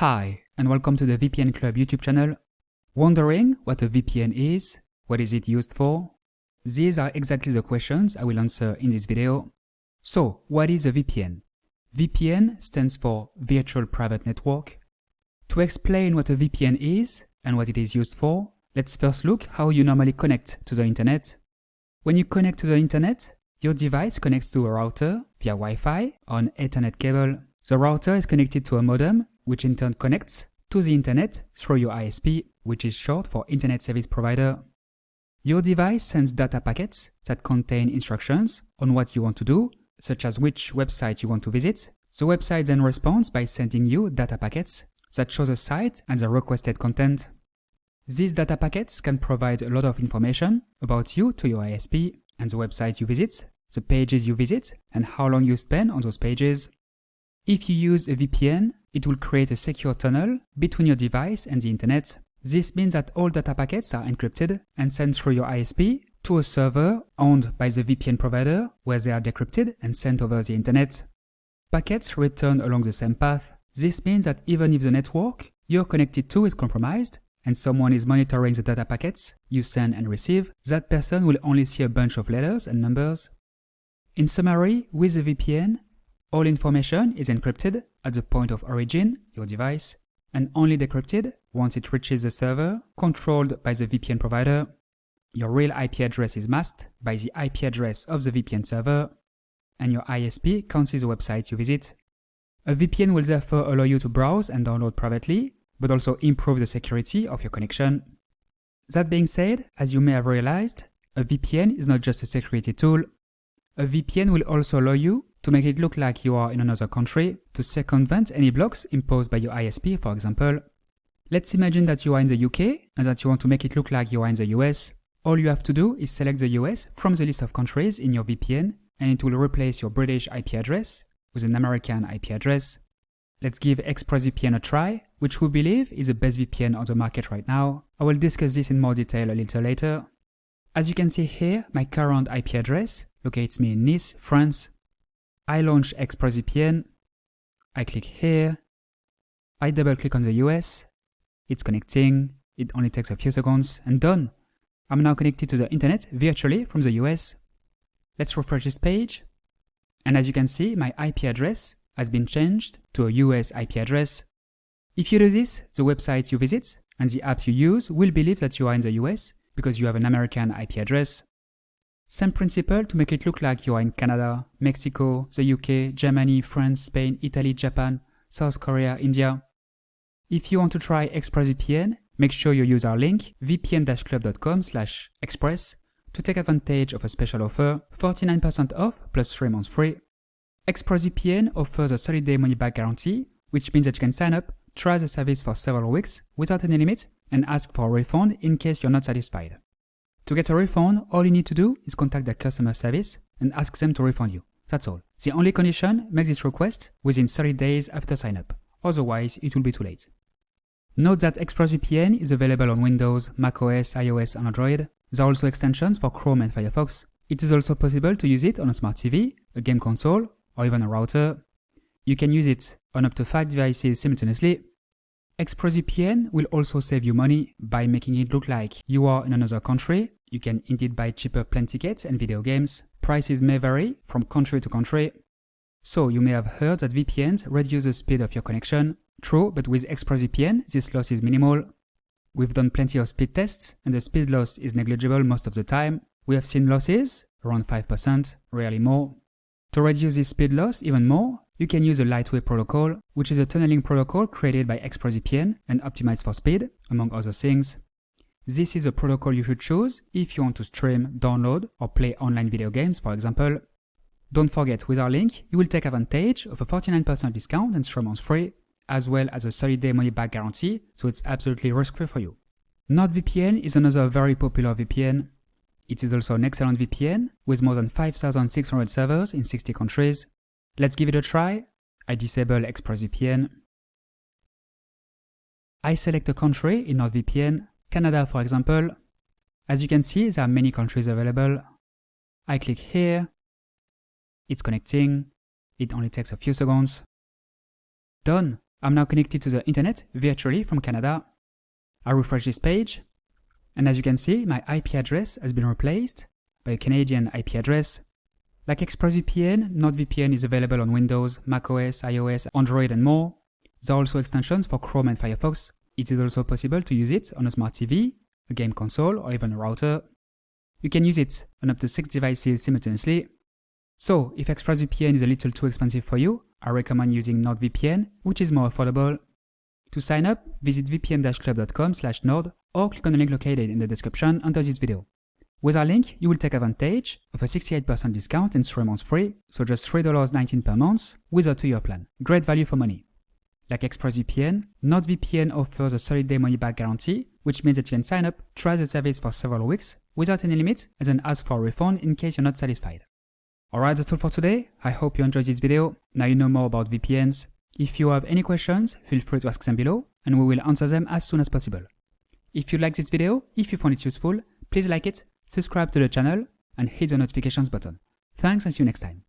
Hi, and welcome to the VPN Club YouTube channel. Wondering what a VPN is? What is it used for? These are exactly the questions I will answer in this video. So, what is a VPN? VPN stands for Virtual Private Network. To explain what a VPN is and what it is used for, let's first look how you normally connect to the internet. When you connect to the internet, your device connects to a router via Wi-Fi or an Ethernet cable. The router is connected to a modem, which in turn connects to the internet through your ISP, which is short for Internet Service Provider. Your device sends data packets that contain instructions on what you want to do, such as which website you want to visit. The website then responds by sending you data packets that show the site and the requested content. These data packets can provide a lot of information about you to your ISP and the website you visit, the pages you visit, and how long you spend on those pages. If you use a VPN, it will create a secure tunnel between your device and the internet. This means that all data packets are encrypted and sent through your ISP to a server owned by the VPN provider, where they are decrypted and sent over the internet. Packets return along the same path. This means that even if the network you're connected to is compromised and someone is monitoring the data packets you send and receive, that person will only see a bunch of letters and numbers. In summary, with a VPN, all information is encrypted at the point of origin, your device, and only decrypted once it reaches the server controlled by the VPN provider. Your real IP address is masked by the IP address of the VPN server, and your ISP can't see the websites you visit. A VPN will therefore allow you to browse and download privately, but also improve the security of your connection. That being said, as you may have realized, a VPN is not just a security tool. A VPN will also allow you to make it look like you are in another country, to circumvent any blocks imposed by your ISP, for example. Let's imagine that you are in the UK and that you want to make it look like you are in the US. All you have to do is select the US from the list of countries in your VPN, and it will replace your British IP address with an American IP address. Let's give ExpressVPN a try, which we believe is the best VPN on the market right now. I will discuss this in more detail a little later. As you can see here, my current IP address locates me in Nice, France. I launch ExpressVPN, I click here, I double click on the US, it's connecting, it only takes a few seconds, and done! I'm now connected to the internet virtually from the US. Let's refresh this page, and as you can see, my IP address has been changed to a US IP address. If you do this, the websites you visit and the apps you use will believe that you are in the US because you have an American IP address. Same principle to make it look like you are in Canada, Mexico, the UK, Germany, France, Spain, Italy, Japan, South Korea, India. If you want to try ExpressVPN, make sure you use our link vpn-club.com/express to take advantage of a special offer, 49% off plus 3 months free. ExpressVPN offers a 30-day money-back guarantee, which means that you can sign up, try the service for several weeks without any limit, and ask for a refund in case you're not satisfied. To get a refund, all you need to do is contact their customer service and ask them to refund you. That's all. The only condition, make this request within 30 days after sign up. Otherwise, it will be too late. Note that ExpressVPN is available on Windows, macOS, iOS, and Android. There are also extensions for Chrome and Firefox. It is also possible to use it on a smart TV, a game console, or even a router. You can use it on up to 5 devices simultaneously. ExpressVPN will also save you money by making it look like you are in another country. You can indeed buy cheaper plane tickets and video games. Prices may vary from country to country. So you may have heard that VPNs reduce the speed of your connection. True, but with ExpressVPN, this loss is minimal. We've done plenty of speed tests, and the speed loss is negligible most of the time. We have seen losses around 5%, rarely more. To reduce this speed loss even more, you can use a Lightwave protocol, which is a tunneling protocol created by ExpressVPN and optimized for speed, among other things. This is a protocol you should choose if you want to stream, download, or play online video games, for example. Don't forget, with our link, you will take advantage of a 49% discount and 3 months free, as well as a 30-day money-back guarantee, so it's absolutely risk-free for you. NordVPN is another very popular VPN. It is also an excellent VPN with more than 5,600 servers in 60 countries. Let's give it a try. I disable ExpressVPN. I select a country in NordVPN, Canada for example. As you can see, there are many countries available. I click here. It's connecting. It only takes a few seconds. Done! I'm now connected to the internet virtually from Canada. I refresh this page, and as you can see, my IP address has been replaced by a Canadian IP address. Like ExpressVPN, NordVPN is available on Windows, macOS, iOS, Android, and more. There are also extensions for Chrome and Firefox. It is also possible to use it on a smart TV, a game console, or even a router. You can use it on up to 6 devices simultaneously. So, if ExpressVPN is a little too expensive for you, I recommend using NordVPN, which is more affordable. To sign up, visit vpn-club.com/nord or click on the link located in the description under this video. With our link, you will take advantage of a 68% discount and 3 months free, so just $3.19 per month with a 2-year plan. Great value for money. Like ExpressVPN, NordVPN offers a 30-day money-back guarantee, which means that you can sign up, try the service for several weeks without any limit, and then ask for a refund in case you're not satisfied. Alright, that's all for today. I hope you enjoyed this video. Now you know more about VPNs. If you have any questions, feel free to ask them below, and we will answer them as soon as possible. If you like this video, if you found it useful, please like it, subscribe to the channel, and hit the notifications button. Thanks and see you next time.